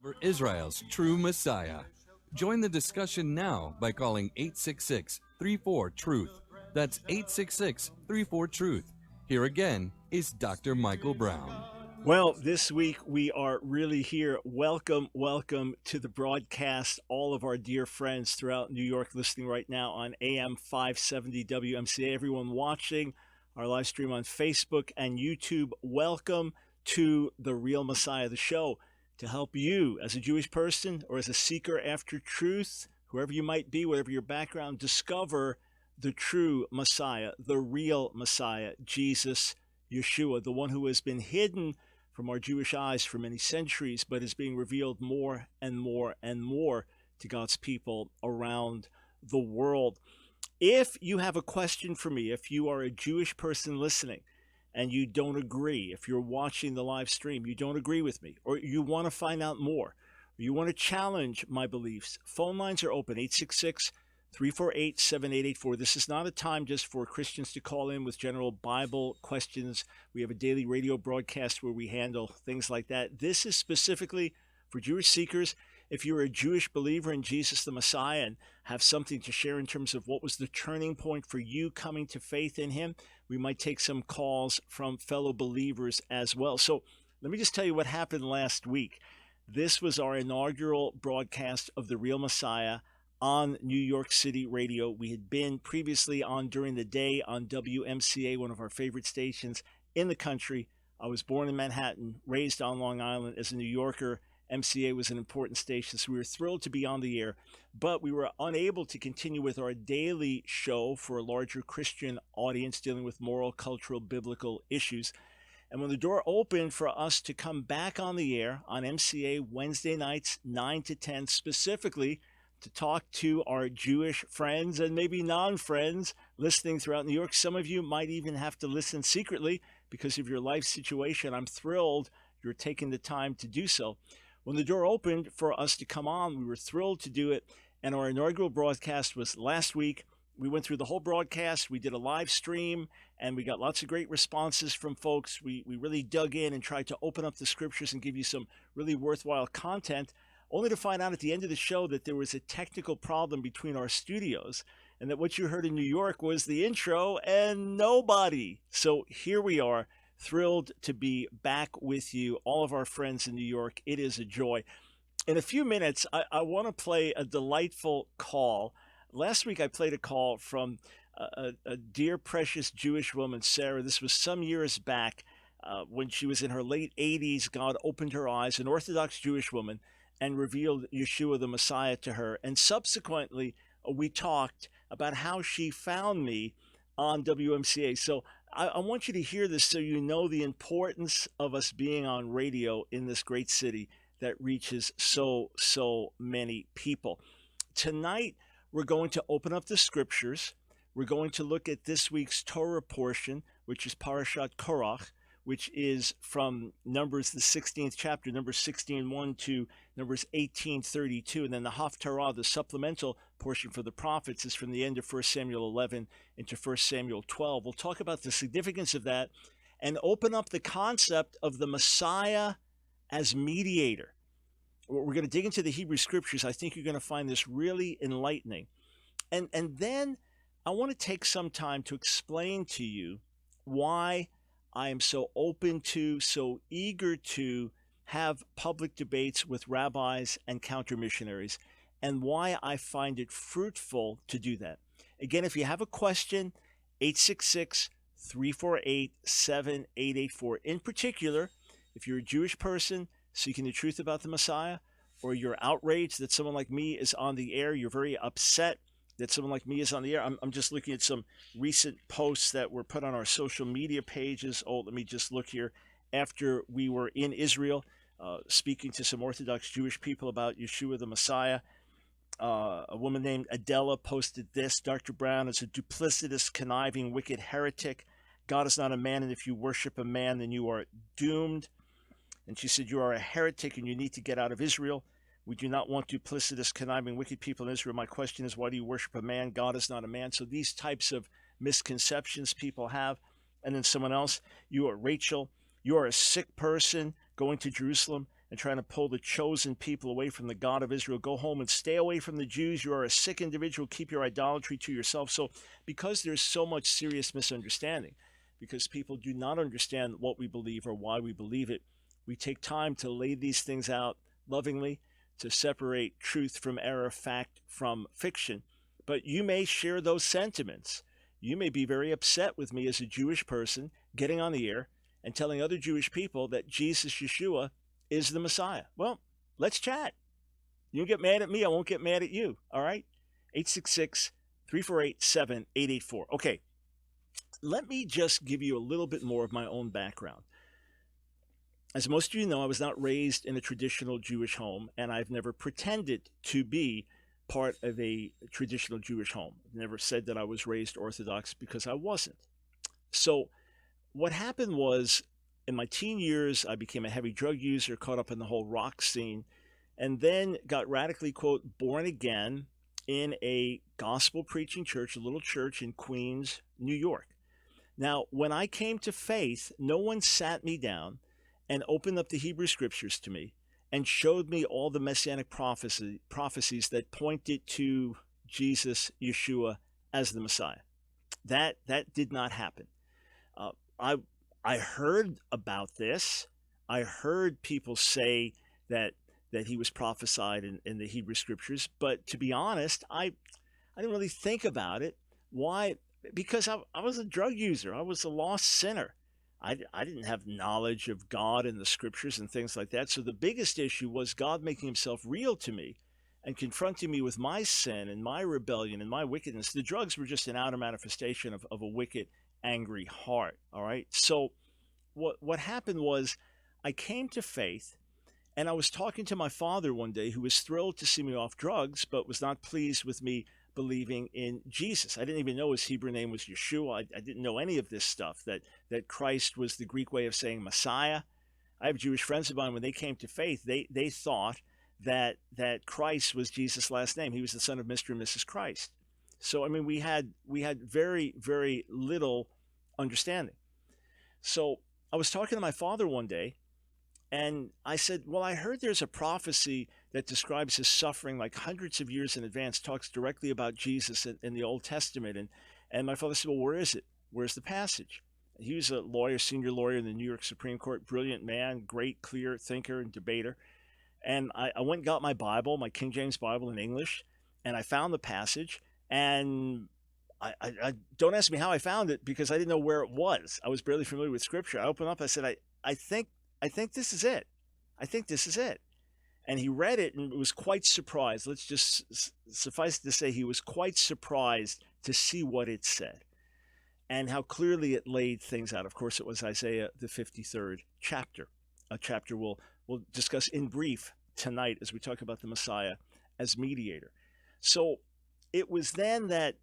For Israel's true Messiah. Join the discussion now by calling 866 34 Truth. That's 866 34 Truth. Here again is Dr. Michael Brown. Well, this week we are really here. Welcome to the broadcast. All of our dear friends throughout New York listening right now on AM 570 WMCA. Everyone watching our live stream on Facebook and YouTube, welcome to The Real Messiah, the show to help you as a Jewish person or as a seeker after truth, whoever you might be, whatever your background, discover the true Messiah, the real Messiah, Jesus, Yeshua, the one who has been hidden from our Jewish eyes for many centuries, but is being revealed more and more and more to God's people around the world. If you have a question for me, if you are a Jewish person listening and you don't agree, if you're watching the live stream, you don't agree with me, or you want to find out more, or you want to challenge my beliefs, phone lines are open, 866 348 7884. This is not a time just for Christians to call in with general Bible questions. We have a daily radio broadcast where we handle things like that. This is specifically for Jewish seekers. If you're a Jewish believer in Jesus the Messiah and have something to share in terms of what was the turning point for you coming to faith in him, we might take some calls from fellow believers as well. So let me just tell you what happened last week. This was our inaugural broadcast of The Real Messiah on New York City radio. We had been previously on during the day on WMCA, one of our favorite stations in the country. I was born in Manhattan, raised on Long Island as a New Yorker. MCA was an important station, so we were thrilled to be on the air, but we were unable to continue with our daily show for a larger Christian audience dealing with moral, cultural, biblical issues. And when the door opened for us to come back on the air on MCA Wednesday nights, 9 to 10, specifically to talk to our Jewish friends and maybe non-friends listening throughout New York. Some of you might even have to listen secretly because of your life situation. I'm thrilled you're taking the time to do so. When the door opened for us to come on, we were thrilled to do it. And our inaugural broadcast was last week. We went through the whole broadcast. We did a live stream, and we got lots of great responses from folks. We really dug in and tried to open up the scriptures and give you some really worthwhile content, only to find out at the end of the show that there was a technical problem between our studios and that what you heard in New York was the intro and nobody. So here we are, thrilled to be back with you, all of our friends in New York. It is a joy. In a few minutes, I want to play a delightful call. Last week, I played a call from a dear, precious Jewish woman, Sarah. This was some years back when she was in her late 80s. God opened her eyes, an Orthodox Jewish woman, and revealed Yeshua the Messiah to her. And subsequently, we talked about how she found me on WMCA. So I want you to hear this so you know the importance of us being on radio in this great city that reaches so many people. Tonight, we're going to open up the scriptures. We're going to look at this week's Torah portion, which is Parashat Korach, which is from Numbers, the 16th chapter, Numbers 16:1 to Numbers 18:32. And then the Haftarah, the supplemental portion for the prophets, is from the end of 1 Samuel 11 into 1 Samuel 12. We'll talk about the significance of that and open up the concept of the Messiah as mediator. We're going to dig into the Hebrew scriptures. I think you're going to find this really enlightening. And then I want to take some time to explain to you why I am so open to, so eager to have public debates with rabbis and counter-missionaries, and why I find it fruitful to do that. Again, if you have a question, 866-348-7884. In particular, if you're a Jewish person seeking the truth about the Messiah, or you're outraged that someone like me is on the air, you're very upset that someone like me is on the air. I'm just looking at some recent posts that were put on our social media pages. Oh, let me just look here. After we were in Israel, speaking to some Orthodox Jewish people about Yeshua the Messiah, a woman named Adela posted this: Dr. Brown is a duplicitous, conniving, wicked heretic. God is not a man, and if you worship a man, then you are doomed. And she said, you are a heretic and you need to get out of Israel. We do not want duplicitous, conniving, wicked people in Israel. My question is, why do you worship a man? God is not a man. So these types of misconceptions people have. And then someone else, you are Rachel. You are a sick person going to Jerusalem. and trying to pull the chosen people away from the God of Israel. Go home and stay away from the Jews. You are a sick individual. Keep your idolatry to yourself. So because there's so much serious misunderstanding, because people do not understand what we believe or why we believe it, we take time to lay these things out lovingly, to separate truth from error, fact from fiction. But you may share those sentiments. You may be very upset with me as a Jewish person getting on the air and telling other Jewish people that Jesus, Yeshua, is the Messiah. Well, let's chat. You get mad at me, I won't get mad at you. All right? 866 348 7884. Okay, let me just give you a little bit more of my own background. As most of you know, I was not raised in a traditional Jewish home, and I've never pretended to be part of a traditional Jewish home. I've never said that I was raised Orthodox because I wasn't. So what happened was, in my teen years, I became a heavy drug user, caught up in the whole rock scene, and then got radically, quote, born again in a gospel preaching church, a little church in Queens, New York. Now, when I came to faith, no one sat me down and opened up the Hebrew scriptures to me and showed me all the messianic prophecies that pointed to Jesus, Yeshua, as the Messiah. That did not happen. I heard about this. I heard people say that he was prophesied in the Hebrew scriptures, but to be honest, I didn't really think about it. Why? Because I was a drug user. I was a lost sinner. I didn't have knowledge of God and the scriptures and things like that. So the biggest issue was God making himself real to me and confronting me with my sin and my rebellion and my wickedness. The drugs were just an outer manifestation of a wicked, angry heart. All right. So what happened was I came to faith, and I was talking to my father one day, who was thrilled to see me off drugs, but was not pleased with me believing in Jesus. I didn't even know his Hebrew name was Yeshua. I didn't know any of this stuff, that Christ was the Greek way of saying Messiah. I have Jewish friends of mine, when they came to faith, they thought that Christ was Jesus' last name. He was the son of Mr. and Mrs. Christ. So, I mean, we had very, very little understanding. So I was talking to my father one day, and I said, well, I heard there's a prophecy that describes his suffering like hundreds of years in advance, talks directly about Jesus in the Old Testament. And my father said, well, where is it? Where's the passage? He was a lawyer, senior lawyer in the New York Supreme Court, brilliant man, great, clear thinker and debater. And I went and got my Bible, my King James Bible in English, and I found the passage. And I don't ask me how I found it, because I didn't know where it was. I was barely familiar with Scripture. I opened up, I said, I think this is it. I think this is it. And he read it and was quite surprised. Let's just suffice to say, he was quite surprised to see what it said and how clearly it laid things out. Of course, it was Isaiah, the 53rd chapter, a chapter we'll discuss in brief tonight as we talk about the Messiah as mediator. So it was then that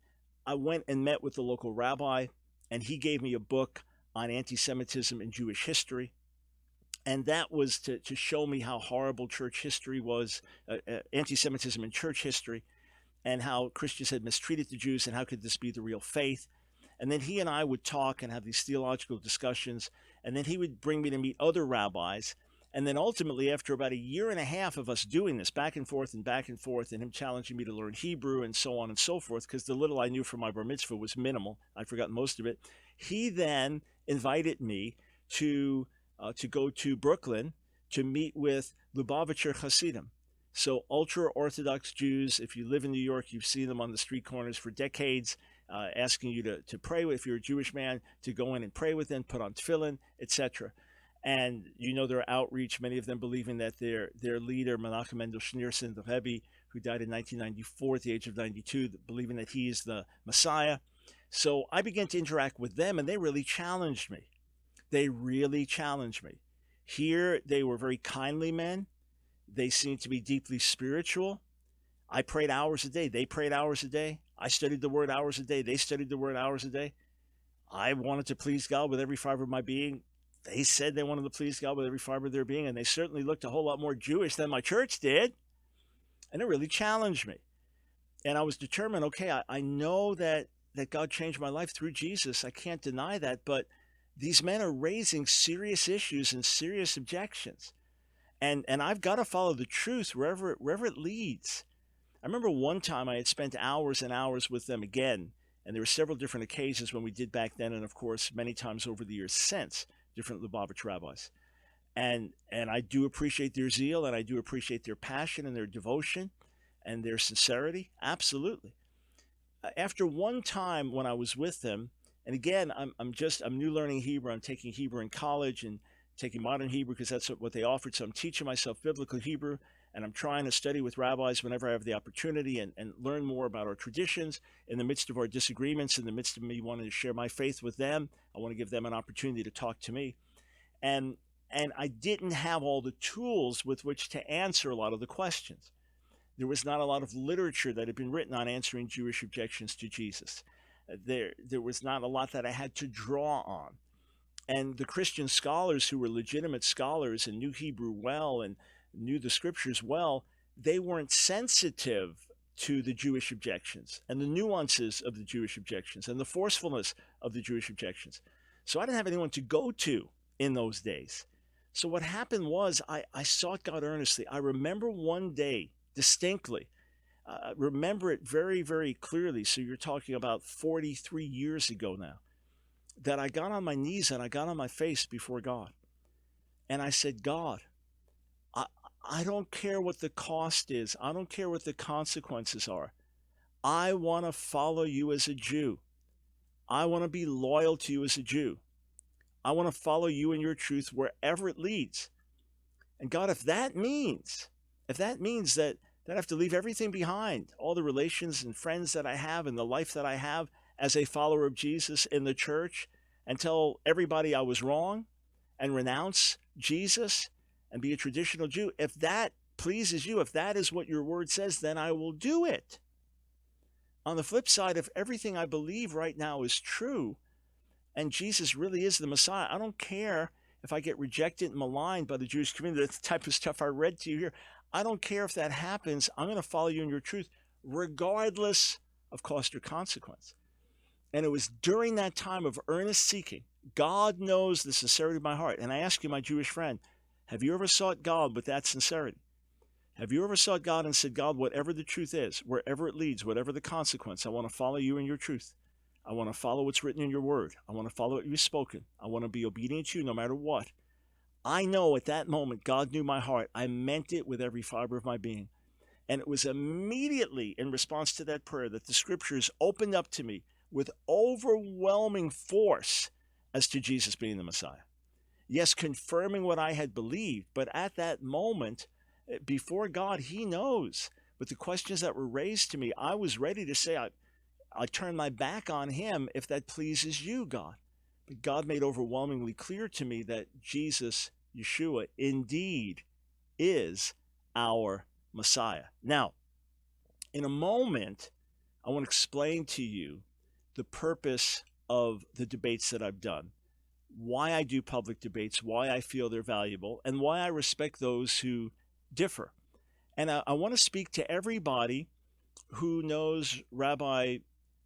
I went and met with the local rabbi, and he gave me a book on anti-Semitism in Jewish history. And that was to show me how horrible church history was, anti-Semitism in church history, and how Christians had mistreated the Jews, and how could this be the real faith. And then he and I would talk and have these theological discussions, and then he would bring me to meet other rabbis. And then ultimately, after about a year and a half of us doing this back and forth, and him challenging me to learn Hebrew and so on and so forth, because the little I knew from my bar mitzvah was minimal, I'd forgotten most of it, he then invited me to go to Brooklyn to meet with Lubavitcher Hasidim. So ultra-Orthodox Jews, if you live in New York, you've seen them on the street corners for decades, asking you to pray with, if you're a Jewish man, to go in and pray with them, put on tefillin, etc. And you know their outreach, many of them believing that their leader, Menachem Mendel Schneerson, the Rebbe, who died in 1994 at the age of 92, believing that he is the Messiah. So I began to interact with them, and they really challenged me. They really challenged me. Here, they were very kindly men. They seemed to be deeply spiritual. I prayed hours a day. They prayed hours a day. I studied the word hours a day. They studied the word hours a day. I wanted to please God with every fiber of my being. They said they wanted to please God with every fiber of their being, and they certainly looked a whole lot more Jewish than my church did. And it really challenged me. And I was determined, okay, I know that God changed my life through Jesus. I can't deny that, but these men are raising serious issues and serious objections. and I've got to follow the truth wherever it leads. I remember one time I had spent hours and hours with them again, and there were several different occasions when we did back then, and of course many times over the years since, different Lubavitch rabbis. And I do appreciate their zeal, and I do appreciate their passion and their devotion and their sincerity. Absolutely. After one time when I was with them, and again, I'm new learning Hebrew. I'm taking Hebrew in college and taking modern Hebrew because that's what they offered. So I'm teaching myself biblical Hebrew, and I'm trying to study with rabbis whenever I have the opportunity and learn more about our traditions in the midst of our disagreements, in the midst of me wanting to share my faith with them. I want to give them an opportunity to talk to me. And and I didn't have all the tools with which to answer a lot of the questions. There was not a lot of literature that had been written on answering Jewish objections to Jesus. There was not a lot that I had to draw on. And the Christian scholars who were legitimate scholars and knew Hebrew well and knew the scriptures well, they weren't sensitive to the Jewish objections and the nuances of the Jewish objections and the forcefulness of the Jewish objections. So I didn't have anyone to go to in those days. So what happened was I sought God earnestly. I remember one day distinctly, remember it very, very clearly. So you're talking about 43 years ago now, that I got on my knees and I got on my face before God. And I said, God, I, I don't care what the cost is. I don't care what the consequences are. I want to follow you as a Jew. I want to be loyal to you as a Jew. I want to follow you and your truth wherever it leads. And God, if that means that I have to leave everything behind, all the relations and friends that I have and the life that I have as a follower of Jesus in the church, and tell everybody I was wrong and renounce Jesus and be a traditional Jew, if that pleases you, if that is what your word says, then I will do it. On the flip side, if everything I believe right now is true and Jesus really is the Messiah, I don't care if I get rejected and maligned by the Jewish community. That's the type of stuff I read to you here. I don't care if that happens. I'm going to follow you in your truth, regardless of cost or consequence. And it was during that time of earnest seeking. God knows the sincerity of my heart. And I ask you, my Jewish friend, have you ever sought God with that sincerity? Have you ever sought God and said, God, whatever the truth is, wherever it leads, whatever the consequence, I want to follow you in your truth. I want to follow what's written in your word. I want to follow what you've spoken. I want to be obedient to you no matter what. I know at that moment, God knew my heart. I meant it with every fiber of my being. And it was immediately in response to that prayer that the scriptures opened up to me with overwhelming force as to Jesus being the Messiah. Yes, confirming what I had believed, but at that moment, before God, he knows. But the questions that were raised to me, I was ready to say, I turn my back on him if that pleases you, God. But God made overwhelmingly clear to me that Jesus, Yeshua, indeed is our Messiah. Now, in a moment, I want to explain to you the purpose of the debates that I've done, why I do public debates, why I feel they're valuable, and why I respect those who differ. And I want to speak to everybody who knows Rabbi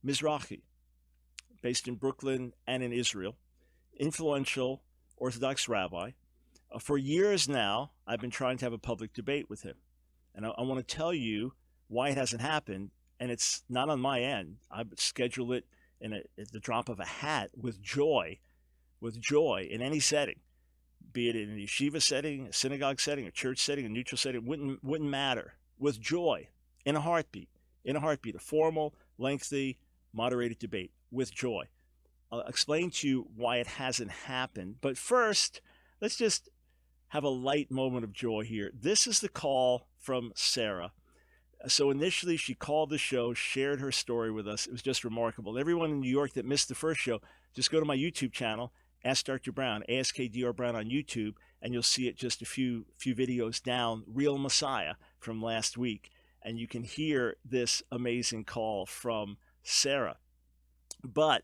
Mizrahi, based in Brooklyn and in Israel, influential Orthodox rabbi. For years now, I've been trying to have a public debate with him. And I want to tell you why it hasn't happened, and it's not on my end. I schedule it at the drop of a hat with joy in any setting, be it in a yeshiva setting, a synagogue setting, a church setting, a neutral setting, wouldn't matter. With joy, in a heartbeat, a formal, lengthy, moderated debate with joy. I'll explain to you why it hasn't happened. But first, let's just have a light moment of joy here. This is the call from Sarah. So initially, she called the show, shared her story with us. It was just remarkable. Everyone in New York that missed the first show, just go to my YouTube channel, Ask Dr. Brown, AskDR Brown on YouTube, and you'll see it just a few videos down, Real Messiah from last week. And you can hear this amazing call from Sarah. But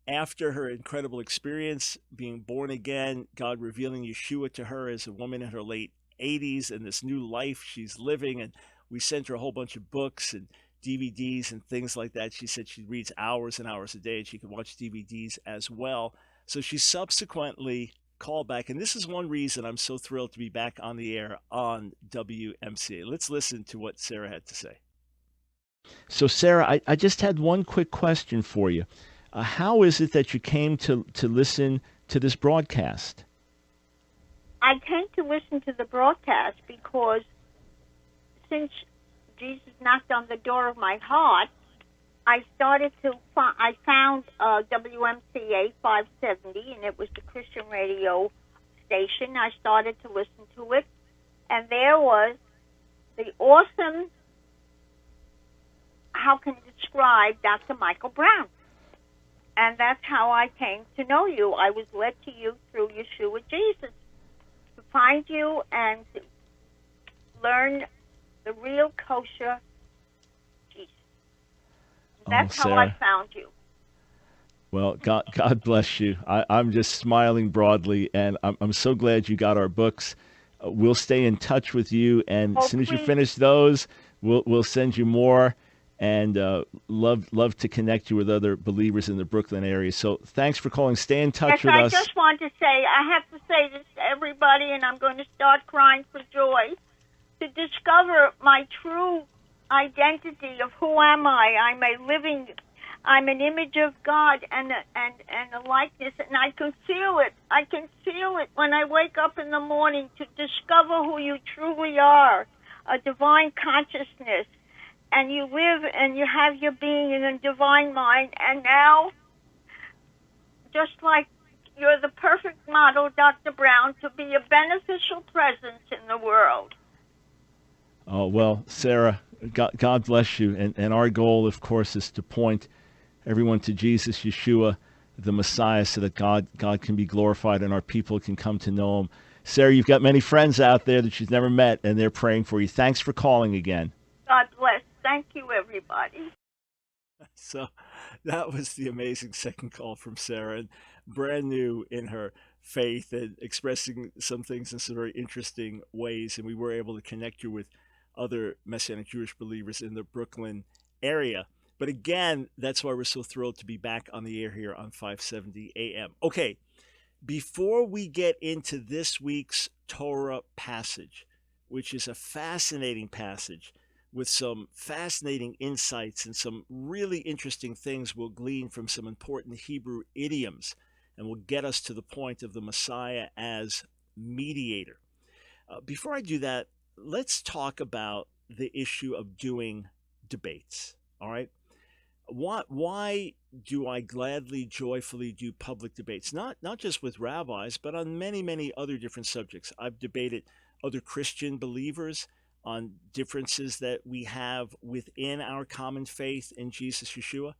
after her incredible experience being born again, God revealing Yeshua to her as a woman in her late 80s and this new life she's living, and we sent her a whole bunch of books and DVDs and things like that. She said she reads hours and hours a day and she can watch DVDs as well. So she subsequently callback. And this is one reason I'm so thrilled to be back on the air on WMCA. Let's listen to what Sarah had to say. So, Sarah, I just had one quick question for you. How is it that you came to listen to this broadcast? I came to listen to the broadcast because since Jesus knocked on the door of my heart, I found WMCA 570, and it was the Christian radio station. I started to listen to it, and there was the awesome, how can you describe, Dr. Michael Brown. And that's how I came to know you. I was led to you through Yeshua Jesus, to find you and to learn the real kosher Jesus. That's how I found you. Well, God bless you. I'm just smiling broadly, and I'm so glad you got our books. We'll stay in touch with you, and as soon as you finish those, we'll send you more, and love to connect you with other believers in the Brooklyn area. So thanks for calling. Stay in touch with us. I just want to say, I have to say this to everybody, and I'm going to start crying for joy, to discover my true identity of who am I. I'm an image of God and a likeness, and I can feel it. I can feel it when I wake up in the morning, to discover who you truly are, a divine consciousness, and you live and you have your being in a divine mind. And now, just like you're the perfect model, Dr. Brown, to be a beneficial presence in the world. Oh, well, Sarah, God bless you. And our goal, of course, is to point everyone to Jesus, Yeshua, the Messiah, so that God can be glorified and our people can come to know him. Sarah, you've got many friends out there that you've never met, and they're praying for you. Thanks for calling again. God bless. Thank you, everybody. So that was the amazing second call from Sarah, and brand new in her faith and expressing some things in some very interesting ways. And we were able to connect you with other Messianic Jewish believers in the Brooklyn area. But again, that's why we're so thrilled to be back on the air here on 570 AM. Okay, before we get into this week's Torah passage, which is a fascinating passage with some fascinating insights and some really interesting things we'll glean from some important Hebrew idioms, and will get us to the point of the Messiah as mediator. Before I do that, let's talk about the issue of doing debates, all right? Why do I gladly, joyfully do public debates? Not just with rabbis, but on many other different subjects. I've debated other Christian believers on differences that we have within our common faith in Jesus Yeshua.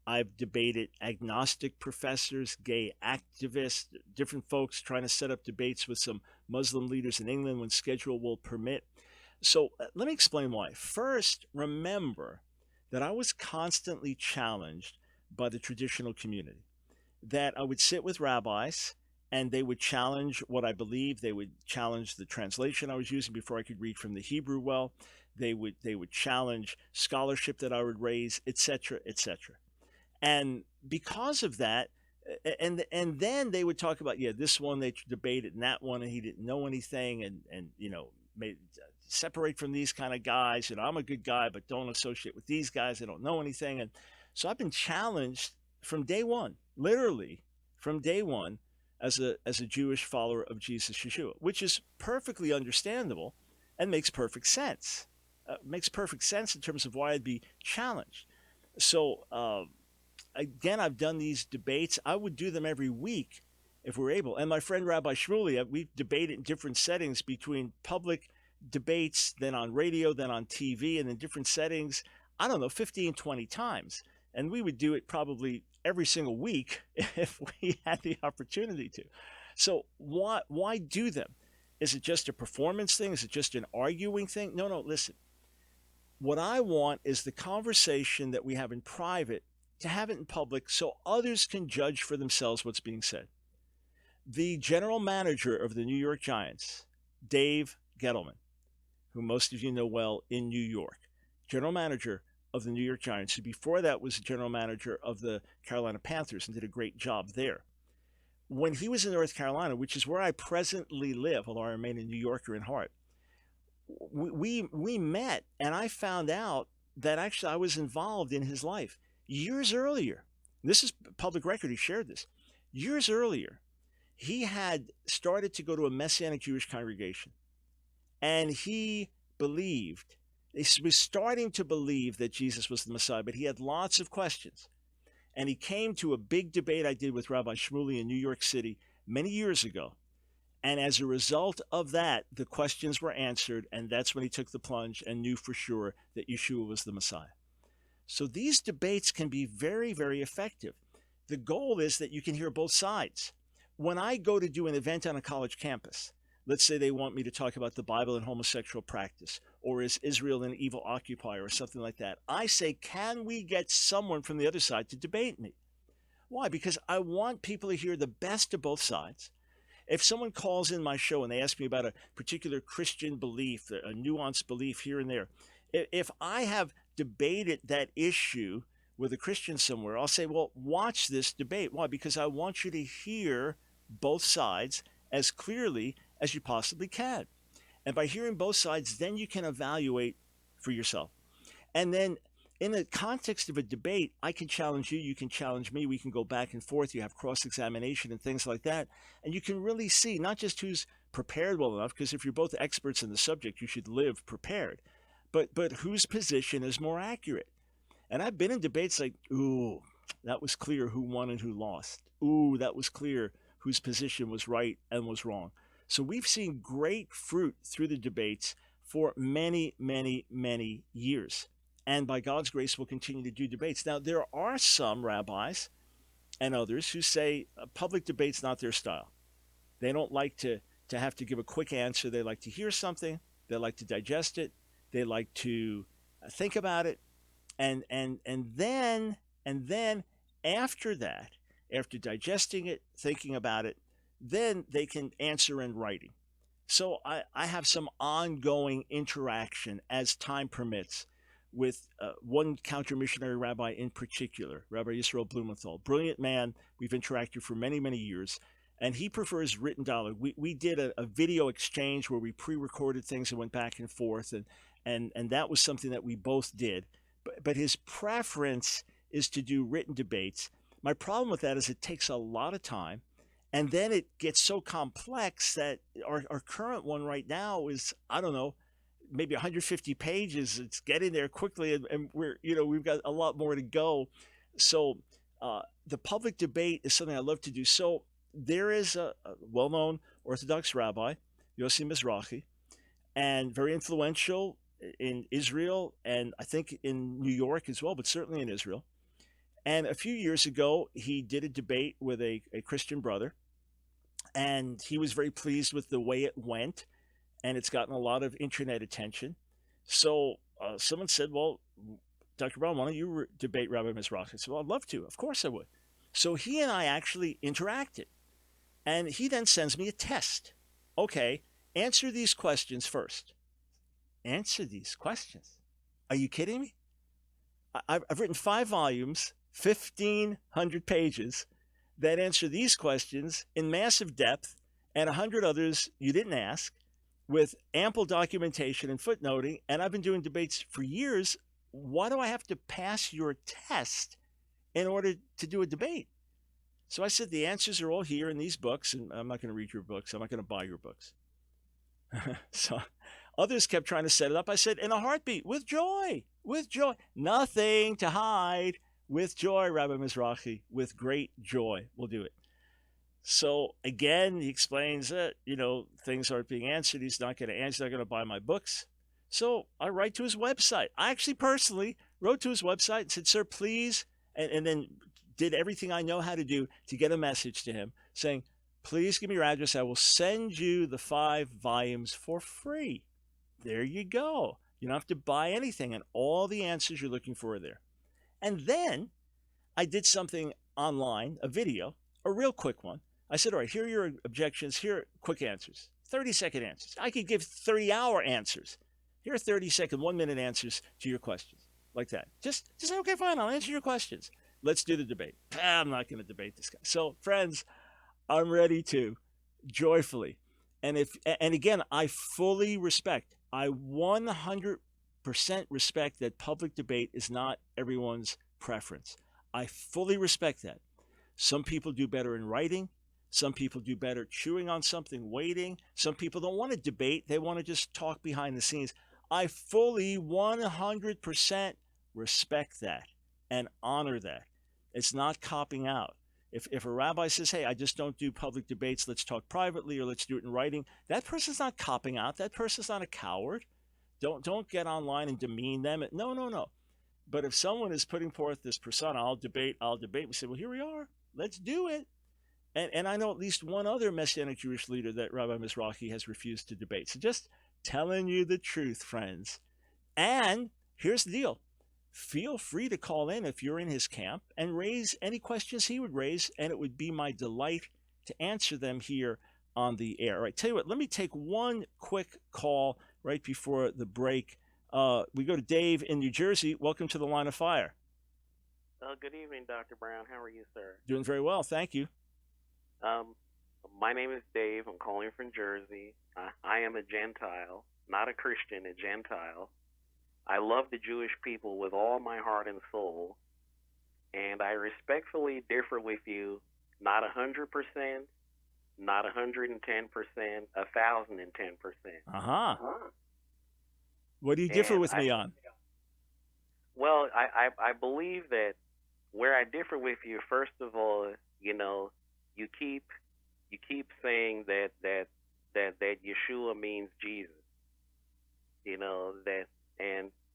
I've debated agnostic professors, gay activists, different folks trying to set up debates with some Muslim leaders in England when schedule will permit. So let me explain why. First, remember that I was constantly challenged by the traditional community, that I would sit with rabbis and they would challenge what I believed. They would challenge the translation I was using before I could read from the Hebrew well. They would challenge scholarship that I would raise, etc., etc. And because of that, and then they would talk about, this one they debated and that one, and he didn't know anything, and separate from these kind of guys. I'm a good guy, but don't associate with these guys. They don't know anything. And so I've been challenged from day one, literally from day one, as a Jewish follower of Jesus Yeshua, which is perfectly understandable and makes perfect sense. Makes perfect sense in terms of why I'd be challenged. So again, I've done these debates. I would do them every week if we're able. And my friend Rabbi Shmuley, we've debated in different settings, between public debates, then on radio, then on TV, and in different settings, 15, 20 times. And we would do it probably every single week if we had the opportunity to. So why do them? Is it just a performance thing? Is it just an arguing thing? No, listen. What I want is the conversation that we have in private to have it in public so others can judge for themselves what's being said. The general manager of the New York Giants, Dave Gettleman, who most of you know well in New York, general manager of the New York Giants, who before that was the general manager of the Carolina Panthers and did a great job there. when he was in North Carolina, which is where I presently live, although I remain a New Yorker in heart, we met, and I found out that actually I was involved in his life years earlier. This is public record. He shared this. Years earlier, he had started to go to a Messianic Jewish congregation, and he believed, he was starting to believe that Jesus was the Messiah, but he had lots of questions. And he came to a big debate I did with Rabbi Shmuley in New York City many years ago. And as a result of that, the questions were answered, and that's when he took the plunge and knew for sure that Yeshua was the Messiah. So these debates can be very, very effective. The goal is that you can hear both sides. When I go to do an event on a college campus, let's say they want me to talk about the Bible and homosexual practice, or is Israel an evil occupier, or something like that, I say, can we get someone from the other side to debate me? Why? Because I want people to hear the best of both sides. If someone calls in my show and they ask me about a particular Christian belief, a nuanced belief here and there, if I have debated that issue with a Christian somewhere, I'll say, well, watch this debate. Why? Because I want you to hear both sides as clearly as you possibly can. And by hearing both sides, then you can evaluate for yourself. And then in the context of a debate, I can challenge you, you can challenge me, we can go back and forth, you have cross-examination and things like that. And you can really see not just who's prepared well enough, because if you're both experts in the subject, you should live prepared, but whose position is more accurate. And I've been in debates like, ooh, that was clear who won and who lost. Ooh, that was clear whose position was right and was wrong. So we've seen great fruit through the debates for many, many, many years. And by God's grace, we'll continue to do debates. Now, there are some rabbis and others who say public debate's not their style. They don't like to have to give a quick answer. They like to hear something. They like to digest it. They like to think about it. And then after that, after digesting it, thinking about it, then they can answer in writing. So I have some ongoing interaction as time permits with one counter-missionary rabbi in particular, Rabbi Yisrael Blumenthal. Brilliant man. We've interacted for many, many years. And he prefers written dialogue. We did a video exchange where we pre-recorded things and went back and forth. And that was something that we both did. But his preference is to do written debates. My problem with that is it takes a lot of time. And then it gets so complex that our current one right now is, I don't know, maybe 150 pages. It's getting there quickly, and we've got a lot more to go. So the public debate is something I love to do. So there is a well-known Orthodox rabbi, Yossi Mizrahi, and very influential in Israel, and I think in New York as well, but certainly in Israel. And a few years ago, he did a debate with a Christian brother, and he was very pleased with the way it went, and it's gotten a lot of internet attention. So someone said, well, Dr. Brown, why don't you debate Rabbi Mizrahi? I said, well, I'd love to. Of course I would. So he and I actually interacted, and he then sends me a test. Okay, answer these questions first. Answer these questions? Are you kidding me? I've written 5 volumes, 1,500 pages that answer these questions in massive depth, and 100 others you didn't ask, with ample documentation and footnoting, and I've been doing debates for years. Why do I have to pass your test in order to do a debate? So I said, the answers are all here in these books, and I'm not going to read your books. I'm not going to buy your books. So others kept trying to set it up. I said, in a heartbeat, with joy, nothing to hide, with joy, Rabbi Mizrahi, with great joy, we'll do it. So again, he explains that, things aren't being answered. He's not going to answer. He's not going to buy my books. So I write to his website. I actually personally wrote to his website and said, sir, please, and then did everything I know how to do to get a message to him saying, please give me your address. I will send you the 5 volumes for free. There you go. You don't have to buy anything, and all the answers you're looking for are there. And then I did something online, a video, a real quick one. I said, all right, here are your objections. Here are quick answers, 30-second answers. I could give 30-hour answers. Here are 30-second, 1-minute answers to your questions, like that. Just say, okay, fine, I'll answer your questions. Let's do the debate. I'm not going to debate this guy. So, friends, I'm ready to, joyfully. And again, I fully respect, I 100% respect that public debate is not everyone's preference. I fully respect that. Some people do better in writing. Some people do better chewing on something, waiting. Some people don't want to debate. They want to just talk behind the scenes. I fully 100% respect that and honor that. It's not copping out. If a rabbi says, hey, I just don't do public debates, let's talk privately or let's do it in writing, that person's not copping out. That person's not a coward. Don't get online and demean them. No, no, no. But if someone is putting forth this persona, I'll debate, we say, well, here we are. Let's do it. And I know at least one other Messianic Jewish leader that Rabbi Mizrahi has refused to debate. So just telling you the truth, friends. And here's the deal. Feel free to call in if you're in his camp and raise any questions he would raise, and it would be my delight to answer them here on the air. All right, tell you what, let me take one quick call right before the break. We go to Dave in New Jersey. Welcome to the Line of Fire. Good evening, Dr. Brown. How are you, sir? Doing very well, thank you. My name is Dave. I'm calling from Jersey. I am a Gentile, not a Christian, a Gentile. I love the Jewish people with all my heart and soul, and I respectfully differ with you, not 100%, not 110%, 1,010%. Uh-huh. What do you differ with me on? Well, I believe that where I differ with you, first of all, you keep saying that Yeshua means Jesus.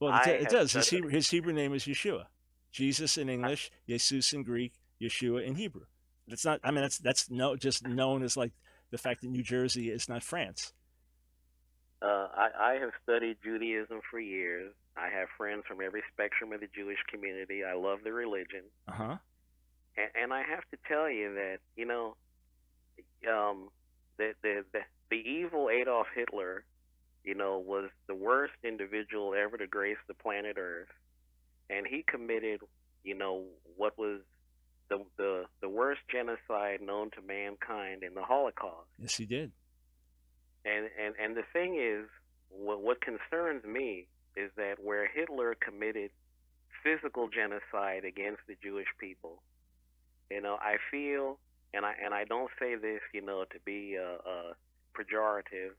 Well, it does. His Hebrew name is Yeshua. Jesus in English, Jesus in Greek, Yeshua in Hebrew. That's not. I mean, that's just known as like the fact that New Jersey is not France. I have studied Judaism for years. I have friends from every spectrum of the Jewish community. I love the religion. Uh-huh. And I have to tell you that, the evil Adolf Hitler, was the worst individual ever to grace the planet Earth. And he committed, what was the worst genocide known to mankind in the Holocaust. Yes, he did. And the thing is, what concerns me is that where Hitler committed physical genocide against the Jewish people, I feel, and I don't say this, to be pejorative,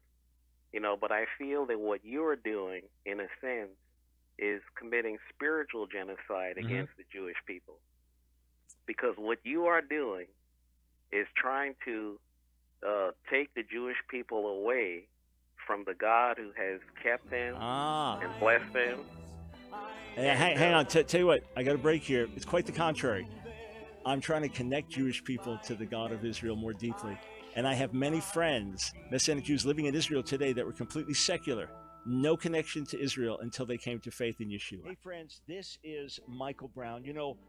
but I feel that what you are doing, in a sense, is committing spiritual genocide against the Jewish people. Because what you are doing is trying to take the Jewish people away from the God who has kept them and blessed them. Hang on. Tell you what, I got a break here. It's quite the contrary. I'm trying to connect Jewish people to the God of Israel more deeply. And I have many friends, Messianic Jews living in Israel today, that were completely secular. No connection to Israel until they came to faith in Yeshua. Hey friends, this is Michael Brown.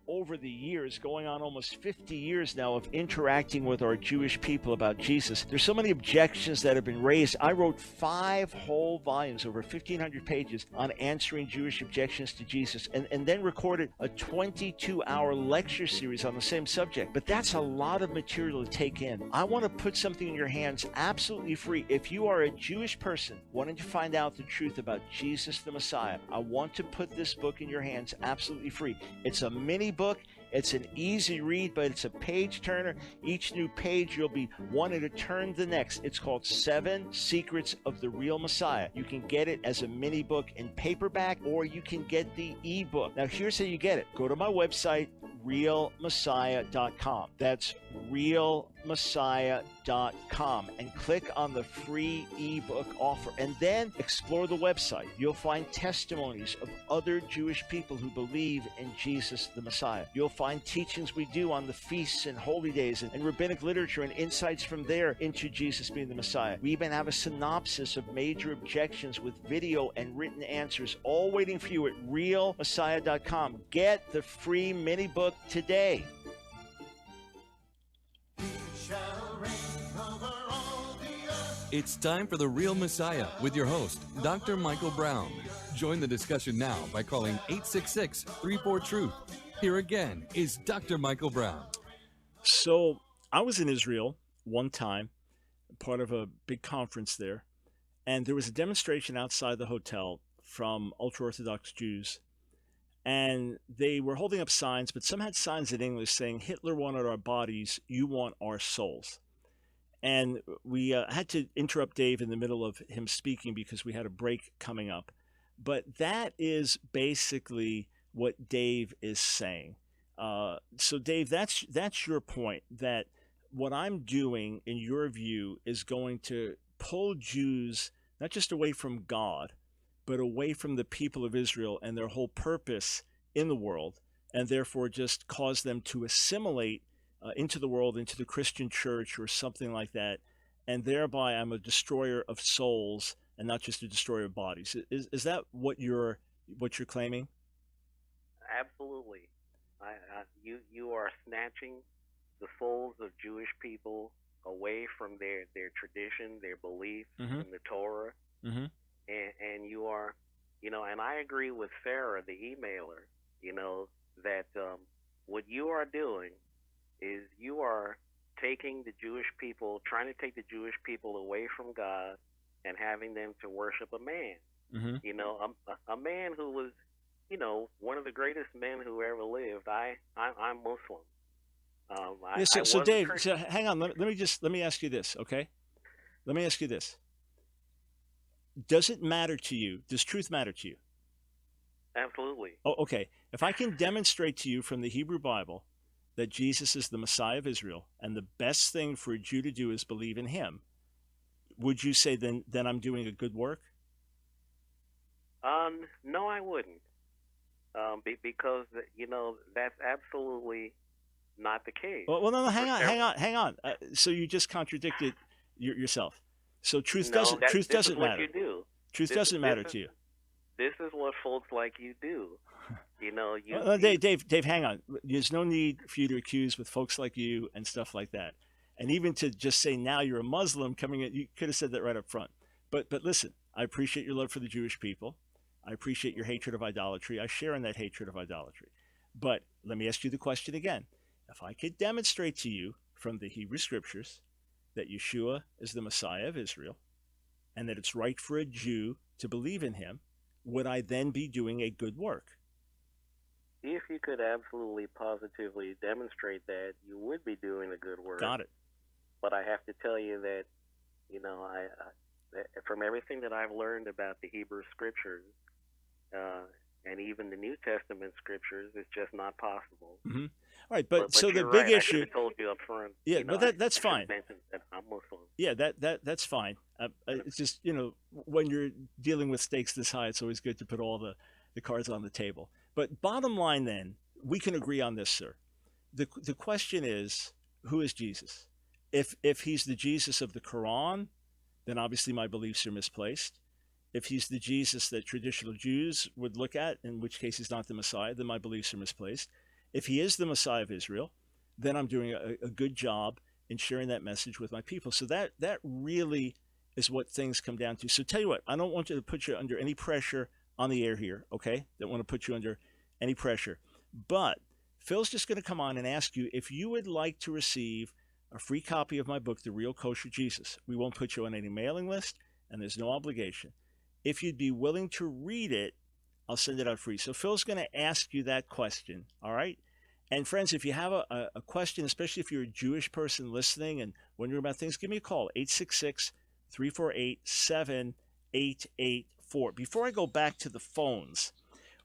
Over the years, going on almost 50 years now of interacting with our Jewish people about Jesus, there's so many objections that have been raised. I wrote 5 whole volumes, over 1,500 pages, on answering Jewish objections to Jesus, and then recorded a 22-hour lecture series on the same subject. But that's a lot of material to take in. I want to put something in your hands absolutely free. If you are a Jewish person wanting to find out the truth about Jesus the Messiah, I want to put this book in your hands absolutely free. It's a mini book. It's an easy read, but it's a page turner. Each new page you'll be wanting to turn the next. It's called 7 Secrets of the Real Messiah. You can get it as a mini book in paperback, or you can get the ebook. Now here's how you get it. Go to my website, realmessiah.com. That's realmessiah.com, and click on the free ebook offer, and then explore the website. You'll find testimonies of other Jewish people who believe in Jesus the Messiah. You'll find teachings we do on the feasts and holy days, and rabbinic literature and insights from there into Jesus being the Messiah. We even have a synopsis of major objections with video and written answers, all waiting for you at realmessiah.com. Get the free mini book today. It's time for The Real Messiah with your host, Dr. Michael Brown. Join the discussion now by calling 866-34-TRUTH. Here again is Dr. Michael Brown. So I was in Israel one time, part of a big conference there, and there was a demonstration outside the hotel from ultra Orthodox Jews, and they were holding up signs, but some had signs in English saying, "Hitler wanted our bodies, you want our souls." And we had to interrupt Dave in the middle of him speaking because we had a break coming up. But that is basically what Dave is saying. So, Dave, that's your point, that what I'm doing, in your view, is going to pull Jews not just away from God, but away from the people of Israel and their whole purpose in the world, and therefore just cause them to assimilate into the world, into the Christian church or something like that, and thereby I'm a destroyer of souls and not just a destroyer of bodies. Is that what you're claiming? Absolutely. You are snatching the souls of Jewish people away from their tradition, their beliefs in the Torah, and you are, and I agree with Sarah, the emailer, that what you are doing is you are taking the Jewish people, trying to take the Jewish people away from God and having them to worship a man. A man who was, one of the greatest men who ever lived. I'm Muslim. So Dave, so hang on. Let me ask you this, okay? Let me ask you this. Does it matter to you? Does truth matter to you? Absolutely. Oh, okay. If I can demonstrate to you from the Hebrew Bible that Jesus is the Messiah of Israel, and the best thing for a Jew to do is believe in him, would you say then I'm doing a good work? No, I wouldn't. Because that's absolutely not the case. Well, no, hang on. So you just contradicted yourself. So truth doesn't matter. This is what you do. Truth doesn't matter to you. This is what folks like you do. Dave, hang on. There's no need for you to accuse with folks like you and stuff like that. And even to just say now you're a Muslim coming in, you could have said that right up front. But listen, I appreciate your love for the Jewish people. I appreciate your hatred of idolatry. I share in that hatred of idolatry. But let me ask you the question again. If I could demonstrate to you from the Hebrew Scriptures that Yeshua is the Messiah of Israel and that it's right for a Jew to believe in him, would I then be doing a good work? If you could absolutely positively demonstrate that, you would be doing a good work. Got it. But I have to tell you that, from everything that I've learned about the Hebrew Scriptures, and even the New Testament Scriptures, it's just not possible. Mm-hmm. All right, but so the big issue. I should have told you up front. Yeah, but that's fine. That I'm Muslim. Yeah, that's fine. It's just when you're dealing with stakes this high, it's always good to put all the cards on the table. But bottom line, then, we can agree on this, sir. The question is, who is Jesus? If he's the Jesus of the Quran, then obviously my beliefs are misplaced. If he's the Jesus that traditional Jews would look at, in which case he's not the Messiah, then my beliefs are misplaced. If he is the Messiah of Israel, then I'm doing a good job in sharing that message with my people. So that really is what things come down to. So tell you what, I don't want to put you under any pressure on the air here, okay? Don't want to put you under any pressure. But Phil's just going to come on and ask you if you would like to receive a free copy of my book, The Real Kosher Jesus. We won't put you on any mailing list, and there's no obligation. If you'd be willing to read it, I'll send it out free. So Phil's going to ask you that question, all right? And friends, if you have a question, especially if you're a Jewish person listening and wondering about things, give me a call, 866-348-7884. Before I go back to the phones,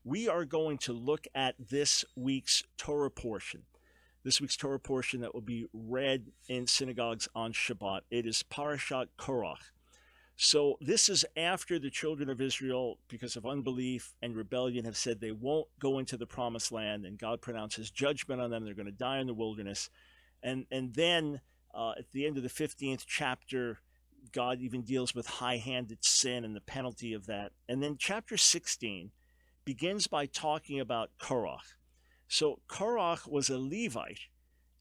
we are going to look at this week's Torah portion. This week's Torah portion that will be read in synagogues on Shabbat. It is Parashat Korach. So this is after the children of Israel, because of unbelief and rebellion, have said they won't go into the promised land, and God pronounces judgment on them. They're going to die in the wilderness. And then at the end of the 15th chapter, God even deals with high-handed sin and the penalty of that. And then chapter 16 begins by talking about Korach. So Korach was a Levite,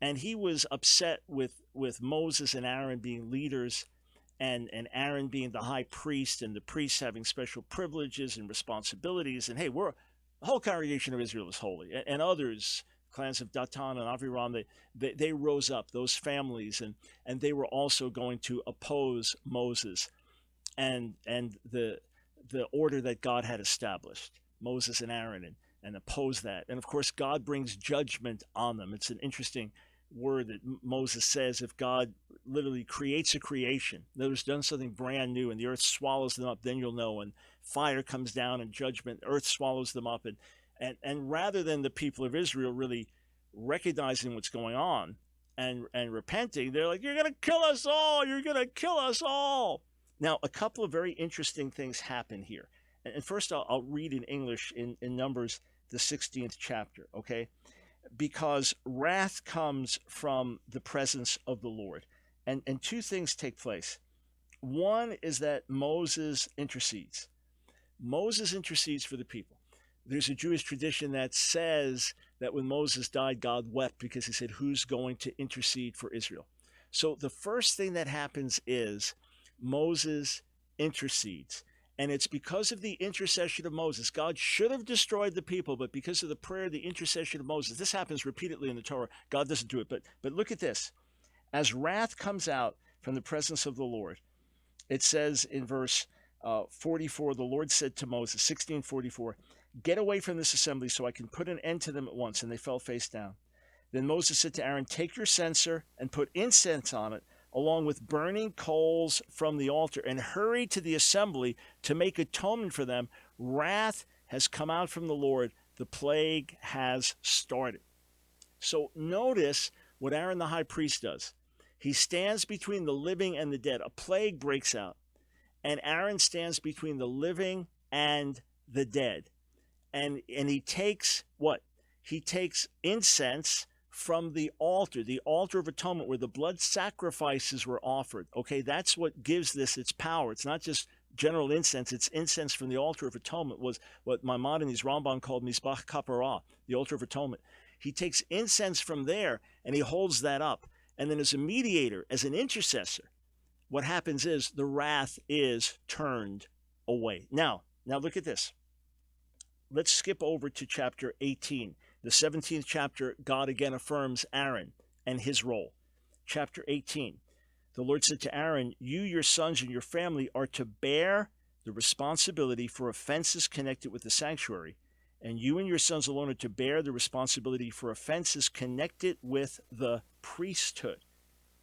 and he was upset with Moses and Aaron being leaders, and Aaron being the high priest, and the priests having special privileges and responsibilities. And hey, the whole congregation of Israel is holy, and others clans of Datan and Aviram, they rose up, those families, and they were also going to oppose Moses and the order that God had established, Moses and Aaron, and oppose that. And of course, God brings judgment on them. It's an interesting word that Moses says, if God literally creates a creation, in other words, done something brand new, and the earth swallows them up, then you'll know. And fire comes down and judgment, earth swallows them up. And rather than the people of Israel really recognizing what's going on and repenting, they're like, you're going to kill us all. You're going to kill us all. Now, a couple of very interesting things happen here. And first, I'll read in English in Numbers, the 16th chapter, okay? Because wrath comes from the presence of the Lord. And two things take place. One is that Moses intercedes. Moses intercedes for the people. There's a Jewish tradition that says that when Moses died, God wept because he said, who's going to intercede for Israel? So the first thing that happens is Moses intercedes. And it's because of the intercession of Moses. God should have destroyed the people, but because of the prayer, the intercession of Moses, this happens repeatedly in the Torah. God doesn't do it. But look at this. As wrath comes out from the presence of the Lord, it says in verse 44, the Lord said to Moses, 16:44, get away from this assembly so I can put an end to them at once. And they fell face down. Then Moses said to Aaron, take your censer and put incense on it, along with burning coals from the altar, and hurry to the assembly to make atonement for them. Wrath has come out from the Lord. The plague has started. So notice what Aaron the high priest does. He stands between the living and the dead. A plague breaks out, and Aaron stands between the living and the dead. And he takes what? He takes incense from the altar of atonement, where the blood sacrifices were offered. Okay, that's what gives this its power. It's not just general incense, it's incense from the altar of atonement, was what Maimonides Ramban called Mizbach Kaparah, the altar of atonement. He takes incense from there and he holds that up. And then as a mediator, as an intercessor, what happens is the wrath is turned away. Now look at this. Let's skip over to chapter 18. The 17th chapter, God again affirms Aaron and his role. Chapter 18, the Lord said to Aaron, you, your sons, and your family are to bear the responsibility for offenses connected with the sanctuary, and you and your sons alone are to bear the responsibility for offenses connected with the priesthood.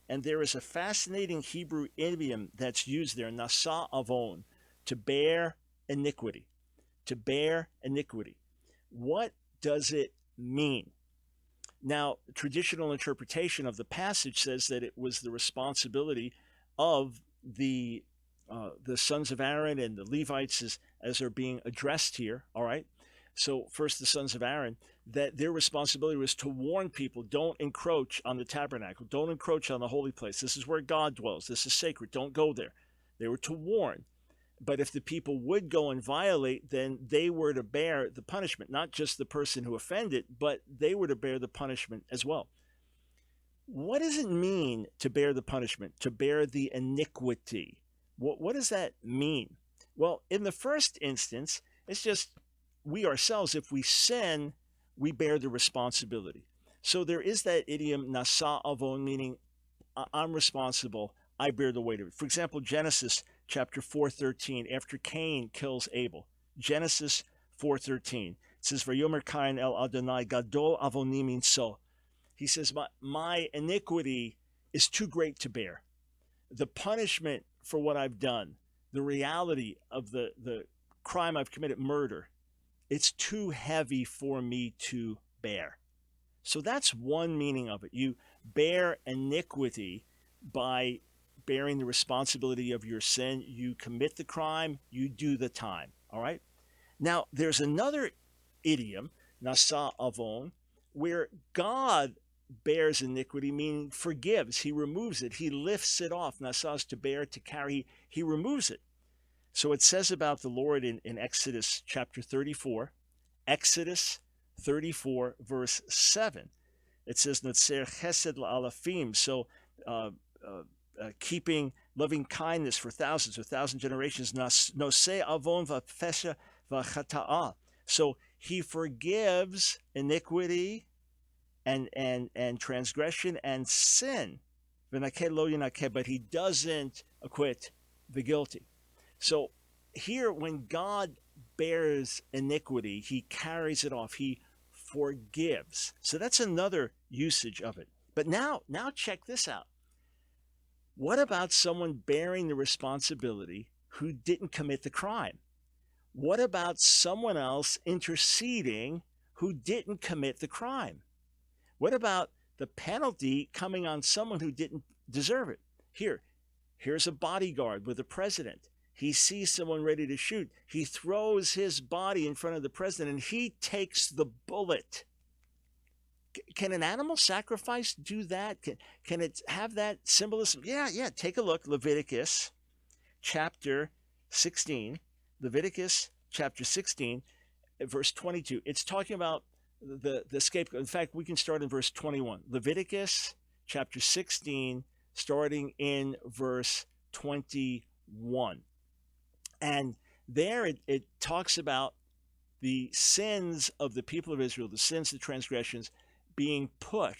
And there is a fascinating Hebrew idiom that's used there, nasa avon, to bear iniquity. To bear iniquity. What does it mean? Now, traditional interpretation of the passage says that it was the responsibility of the sons of Aaron and the Levites as they're being addressed here, all right? So first the sons of Aaron, that their responsibility was to warn people, don't encroach on the tabernacle, don't encroach on the holy place. This is where God dwells. This is sacred. Don't go there. They were to warn. But if the people would go and violate, then they were to bear the punishment, not just the person who offended, but they were to bear the punishment as well. What does it mean to bear the punishment, to bear the iniquity? What does that mean? Well, in the first instance, it's just we ourselves, if we sin, we bear the responsibility. So there is that idiom, nasa avon, meaning I'm responsible, I bear the weight of it. For example, Genesis chapter 4:13, after Cain kills Abel. Genesis 4:13. It says, Vayomer Cain el Adonai gadol avoni minso. He says, my iniquity is too great to bear. The punishment for what I've done, the reality of the crime I've committed, murder, it's too heavy for me to bear. So that's one meaning of it. You bear iniquity by bearing the responsibility of your sin. You commit the crime, you do the time. All right? Now, there's another idiom, nasa avon, where God bears iniquity, meaning forgives. He removes it. He lifts it off. Nasa is to bear, to carry. He removes it. So it says about the Lord in Exodus chapter 34, Exodus 34, verse 7. It says, Notzer chesed la'alafim. So keeping loving kindness for thousands or 1,000 generations. Noseh avon v'pesha v'chata'ah. So he forgives iniquity and transgression and sin. But he doesn't acquit the guilty. So here, when God bears iniquity, he carries it off. He forgives. So that's another usage of it. But now check this out. What about someone bearing the responsibility who didn't commit the crime? What about someone else interceding who didn't commit the crime? What about the penalty coming on someone who didn't deserve it? Here's a bodyguard with the president. He sees someone ready to shoot. He throws his body in front of the president and he takes the bullet. Can an animal sacrifice do that? Can it have that symbolism? Yeah. Take a look. Leviticus chapter 16. Leviticus chapter 16, verse 22. It's talking about the scapegoat. In fact, we can start in verse 21. Leviticus chapter 16, starting in verse 21. And there it talks about the sins of the people of Israel, the sins, the transgressions, being put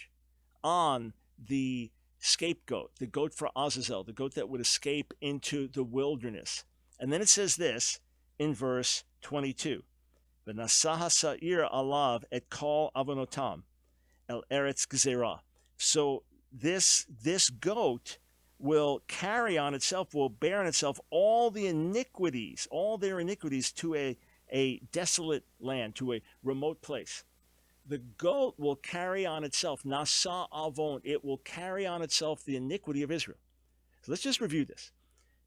on the scapegoat, the goat for Azazel, the goat that would escape into the wilderness. And then it says this in verse 22. V'nasaha sa'ir alav et kol avonotam el eretz gzerah. So this goat will carry on itself, will bear on itself all their iniquities to a desolate land, to a remote place. The goat will carry on itself, nasa avon, it will carry on itself the iniquity of Israel. So let's just review this.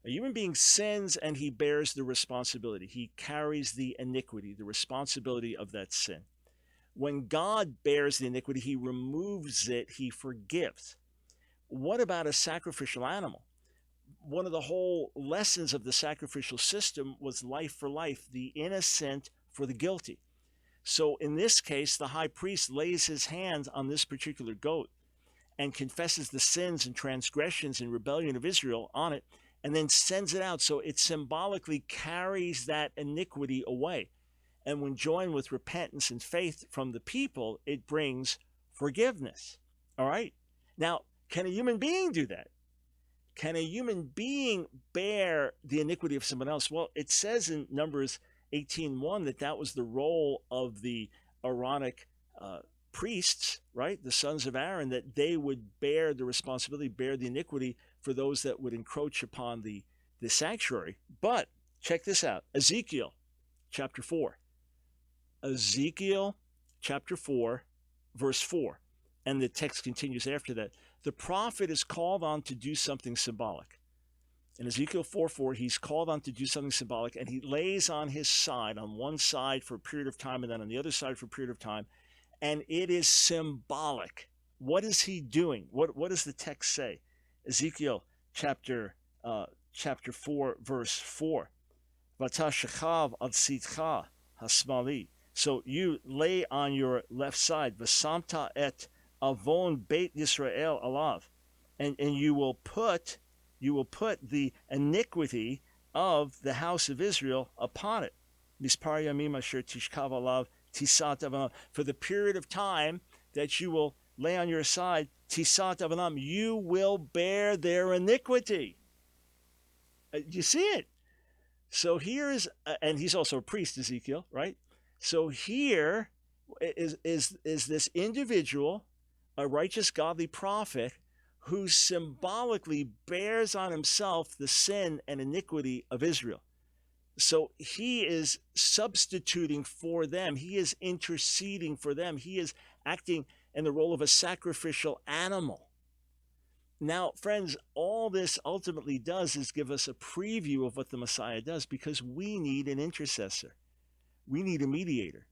A human being sins and he bears the responsibility. He carries the iniquity, the responsibility of that sin. When God bears the iniquity, he removes it, he forgives. What about a sacrificial animal? One of the whole lessons of the sacrificial system was life for life, the innocent for the guilty. So in this case, the high priest lays his hands on this particular goat and confesses the sins and transgressions and rebellion of Israel on it, and then sends it out. So it symbolically carries that iniquity away. And when joined with repentance and faith from the people, it brings forgiveness. All right? Now, can a human being do that? Can a human being bear the iniquity of someone else? Well, it says in Numbers 18:1 that was the role of the Aaronic priests, right? The sons of Aaron, that they would bear the responsibility, bear the iniquity for those that would encroach upon the sanctuary. But check this out. Ezekiel chapter 4. Ezekiel chapter 4, verse 4. And the text continues after that. The prophet is called on to do something symbolic. In Ezekiel 4:4, he's called on to do something symbolic, and he lays on his side, on one side for a period of time, and then on the other side for a period of time, and it is symbolic. What is he doing? What does the text say? Ezekiel chapter 4, verse 4. Vatashachav ad sitcha hasmali. So you lay on your left side, Vasamta et avon beit Yisrael alav, and you will put the iniquity of the house of Israel upon it. Mispar yamim asher tishkav alav tisat avanam. For the period of time that you will lay on your side, tisat avanam, you will bear their iniquity. You see it? So here is, and he's also a priest, Ezekiel, right? So here is this individual, a righteous, godly prophet, who symbolically bears on himself the sin and iniquity of Israel. So he is substituting for them. He is interceding for them. He is acting in the role of a sacrificial animal. Now, friends, all this ultimately does is give us a preview of what the Messiah does, because we need an intercessor. We need a mediator.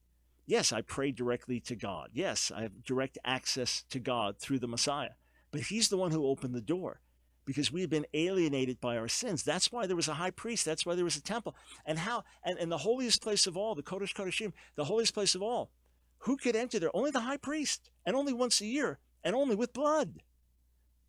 Yes, I pray directly to God. Yes, I have direct access to God through the Messiah. But he's the one who opened the door, because we have been alienated by our sins. That's why there was a high priest. That's why there was a temple. And the holiest place of all, the Kodesh Kodeshim, the holiest place of all, who could enter there? Only the high priest, and only once a year, and only with blood.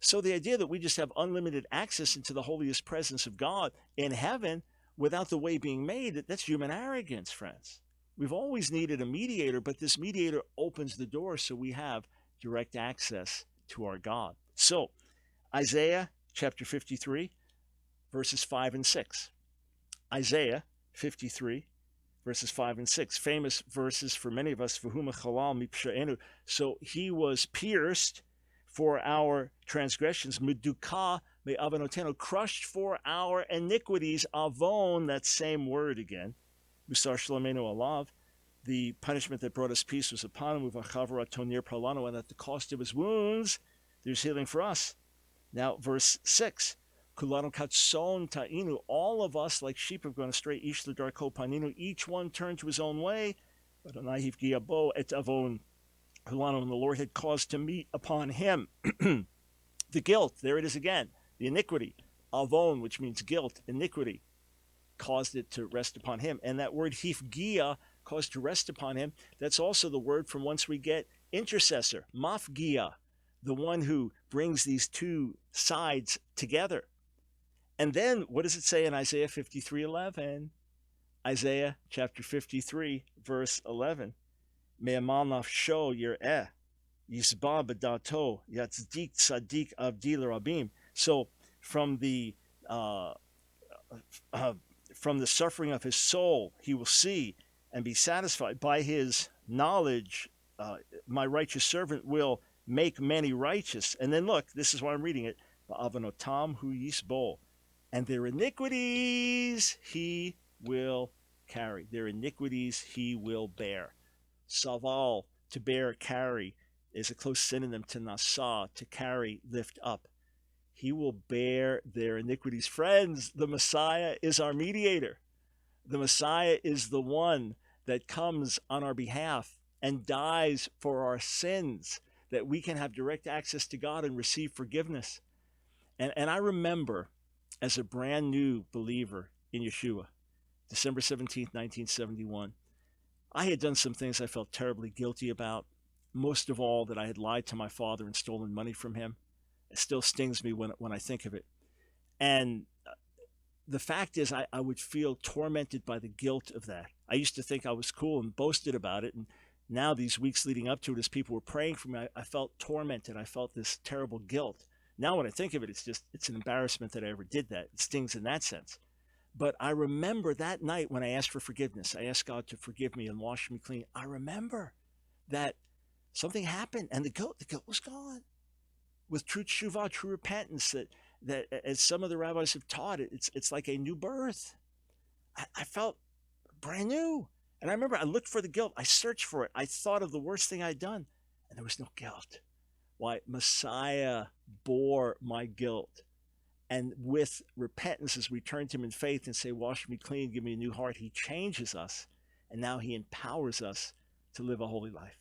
So the idea that we just have unlimited access into the holiest presence of God in heaven without the way being made, that's human arrogance, friends. We've always needed a mediator, but this mediator opens the door so we have direct access to our God. So, Isaiah chapter 53, verses 5 and 6. Isaiah 53, verses 5 and 6. Famous verses for many of us. So he was pierced for our transgressions. Meduka me avanoteno, crushed for our iniquities. Avon, that same word again. Musar shalomenu alav. The punishment that brought us peace was upon him. Uvachavra tonir pralano, and at the cost of his wounds, there's healing for us. Now, verse 6. Kulanu katson ta'inu, all of us like sheep have gone astray, ish l'darko paninu, each one turned to his own way. But anahiv giabo et avon kulanu, and the Lord had caused to meet upon him the guilt. There it is again, the iniquity. Avon, which means guilt, iniquity, caused it to rest upon him. And that word hifgia, caused to rest upon him, that's also the word from whence we get intercessor, mafgia, the one who brings these two sides together. And then what does it say in Isaiah 53:11? Isaiah chapter 53, verse 11. Me'amal nafsho yir'eh, yisba b'dato, yatzdik tzadik avdi l'rabim. So from the suffering of his soul, he will see and be satisfied. By his knowledge, my righteous servant will make many righteous. And then look, this is why I'm reading it. Ba'avanotam hu yisbo, and their iniquities he will carry. Their iniquities he will bear. Saval, to bear, carry, is a close synonym to nasa, to carry, lift up. He will bear their iniquities. Friends, the Messiah is our mediator. The Messiah is the one that comes on our behalf and dies for our sins, that we can have direct access to God and receive forgiveness. And I remember, as a brand new believer in Yeshua, December 17th, 1971, I had done some things I felt terribly guilty about. Most of all, that I had lied to my father and stolen money from him. It still stings me when I think of it. And the fact is, I would feel tormented by the guilt of that. I used to think I was cool and boasted about it. And now, these weeks leading up to it, as people were praying for me, I felt tormented. I felt this terrible guilt. Now, when I think of it, it's an embarrassment that I ever did that. It stings in that sense. But I remember that night when I asked for forgiveness. I asked God to forgive me and wash me clean. I remember that something happened, and the guilt was gone. With true teshuvah, true repentance, that as some of the rabbis have taught it, it's like a new birth. I felt brand new. And I remember I looked for the guilt. I searched for it. I thought of the worst thing I'd done, and there was no guilt. Why? Messiah bore my guilt. And with repentance, as we turn to him in faith and say, wash me clean, give me a new heart, he changes us. And now he empowers us to live a holy life.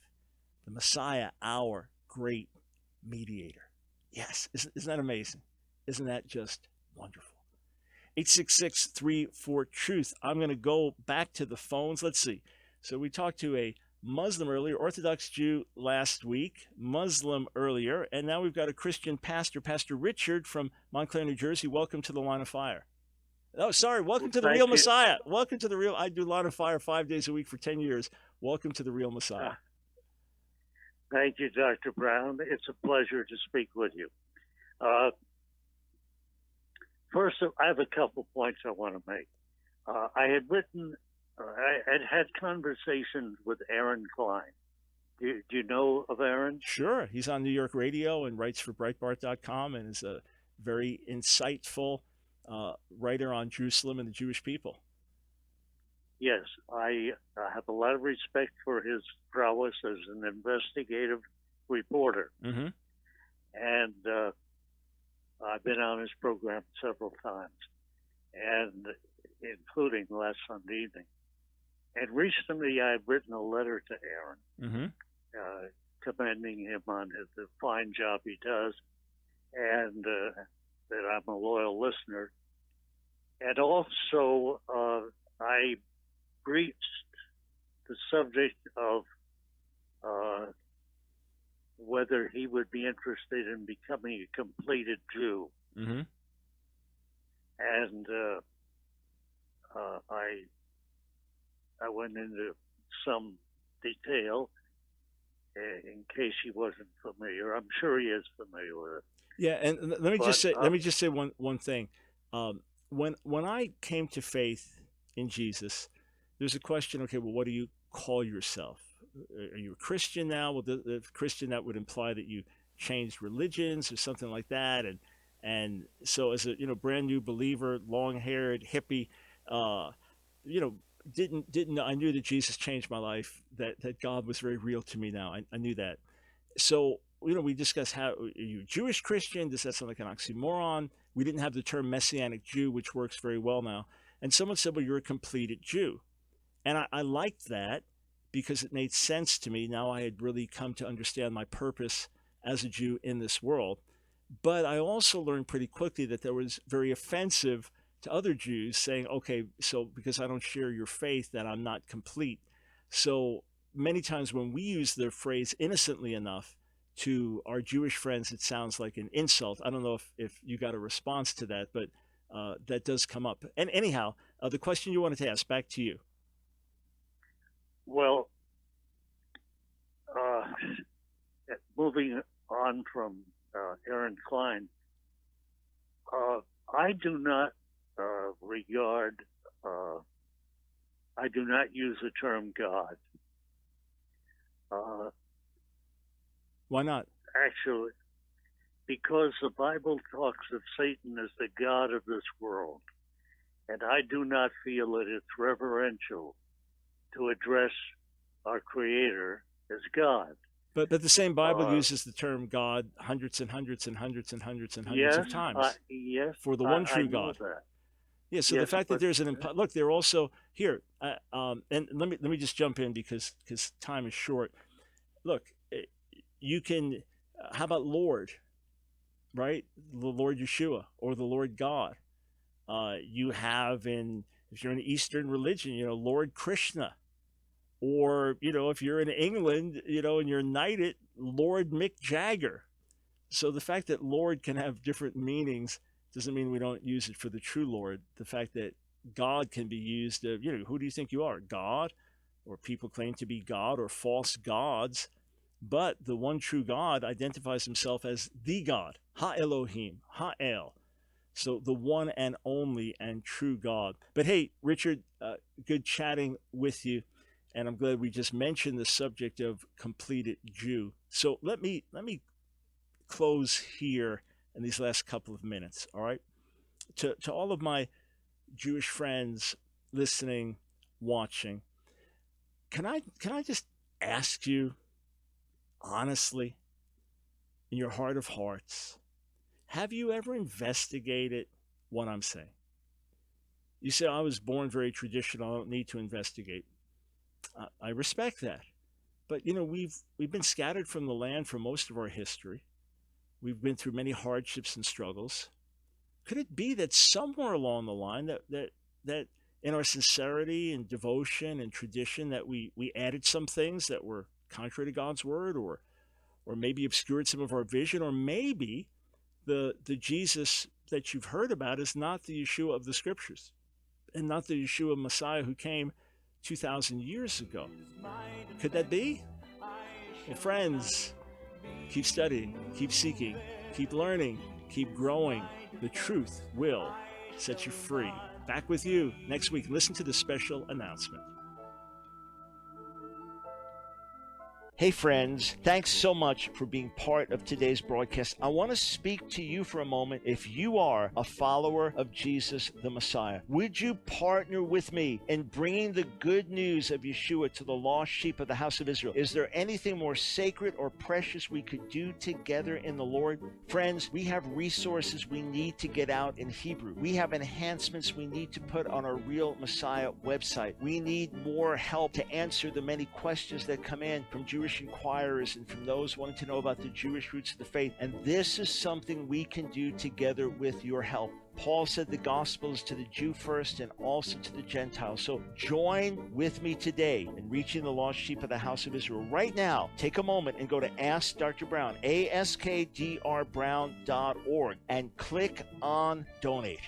The Messiah, our great mediator. Yes, isn't that amazing? Isn't that just wonderful? 866-34-TRUTH. I'm going to go back to the phones. Let's see. So we talked to a Muslim earlier, Orthodox Jew last week, Muslim earlier, and now we've got a Christian pastor, Pastor Richard from Montclair, New Jersey. Welcome to the Line of Fire. Oh, sorry. Welcome to the Real Messiah. Welcome to the Real. I do Line of Fire 5 days a week for 10 years. Welcome to the Real Messiah. Thank you, Dr. Brown. It's a pleasure to speak with you. First, I have a couple points I want to make. I had had conversations with Aaron Klein. Do you know of Aaron? Sure. He's on New York radio and writes for Breitbart.com and is a very insightful writer on Jerusalem and the Jewish people. Yes, I have a lot of respect for his prowess as an investigative reporter. Mm-hmm. And I've been on his program several times, and including last Sunday evening. And recently I've written a letter to Aaron, commending him on the fine job he does, and that I'm a loyal listener. And also I breached the subject of whether he would be interested in becoming a completed Jew. Mm-hmm. And I went into some detail, in case he wasn't familiar. I'm sure he is familiar with it. Yeah, and let me But, just say let me just say one thing. When I came to faith in Jesus, there's a question. Okay, well, what do you call yourself? Are you a Christian now? Well, the Christian, that would imply that you changed religions or something like that. And so as a brand new believer, long haired hippie, uh, you know didn't know. I knew that Jesus changed my life. That God was very real to me now. I knew that. So we discussed, how are you Jewish Christian? Does that sound like an oxymoron? We didn't have the term Messianic Jew, which works very well now. And someone said, well, you're a completed Jew. And I liked that because it made sense to me. Now I had really come to understand my purpose as a Jew in this world. But I also learned pretty quickly that there was very offensive to other Jews, saying, okay, so because I don't share your faith, that I'm not complete. So many times when we use the phrase innocently enough to our Jewish friends, it sounds like an insult. I don't know if you got a response to that, but that does come up. And anyhow, the question you wanted to ask, back to you. Well, moving on from Aaron Klein, I do not I do not use the term God. Why not? Actually, because the Bible talks of Satan as the God of this world, and I do not feel that it's reverential to address our Creator as God. But the same Bible uses the term God hundreds and hundreds and hundreds and hundreds and hundreds of times. Yes, for the one true I know God. that. Yeah, so Yes, the fact that there's look, they're also here, and let me just jump in because time is short. Look, you can, how about Lord, right? The Lord Yeshua or the Lord God. You have if you're in Eastern religion, Lord Krishna, or if you're in England, and you're knighted, Lord Mick Jagger. So the fact that Lord can have different meanings doesn't mean we don't use it for the true Lord. The fact that God can be used, who do you think you are? God? Or people claim to be God, or false gods. But the one true God identifies himself as the God, Ha-Elohim, Ha-El. So the one and only and true God. But hey, Richard, good chatting with you. And I'm glad we just mentioned the subject of completed Jew. So let me close here in these last couple of minutes, all right? To all of my Jewish friends listening, watching, can I just ask you honestly, in your heart of hearts, have you ever investigated what I'm saying? You say, I was born very traditional, I don't need to investigate. I respect that. But we've been scattered from the land for most of our history. We've been through many hardships and struggles. Could it be that somewhere along the line that in our sincerity and devotion and tradition that we added some things that were contrary to God's word, or maybe obscured some of our vision, or maybe the Jesus that you've heard about is not the Yeshua of the scriptures and not the Yeshua Messiah who came 2,000 years ago? Could that be? Well, friends, keep studying, keep seeking, keep learning, keep growing. The truth will set you free. Back with you next week. Listen to the special announcement. Hey friends, thanks so much for being part of today's broadcast. I want to speak to you for a moment. If you are a follower of Jesus the Messiah, would you partner with me in bringing the good news of Yeshua to the lost sheep of the house of Israel? Is there anything more sacred or precious we could do together in the Lord? Friends, we have resources we need to get out in Hebrew. We have enhancements we need to put on our Real Messiah website. We need more help to answer the many questions that come in from Jewish inquirers and from those wanting to know about the Jewish roots of the faith. And this is something we can do together with your help. Paul said the gospel is to the Jew first and also to the Gentiles. So join with me today in reaching the lost sheep of the house of Israel. Right now, take a moment and go to Ask Dr. Brown, askdrbrown.org, and click on Donate.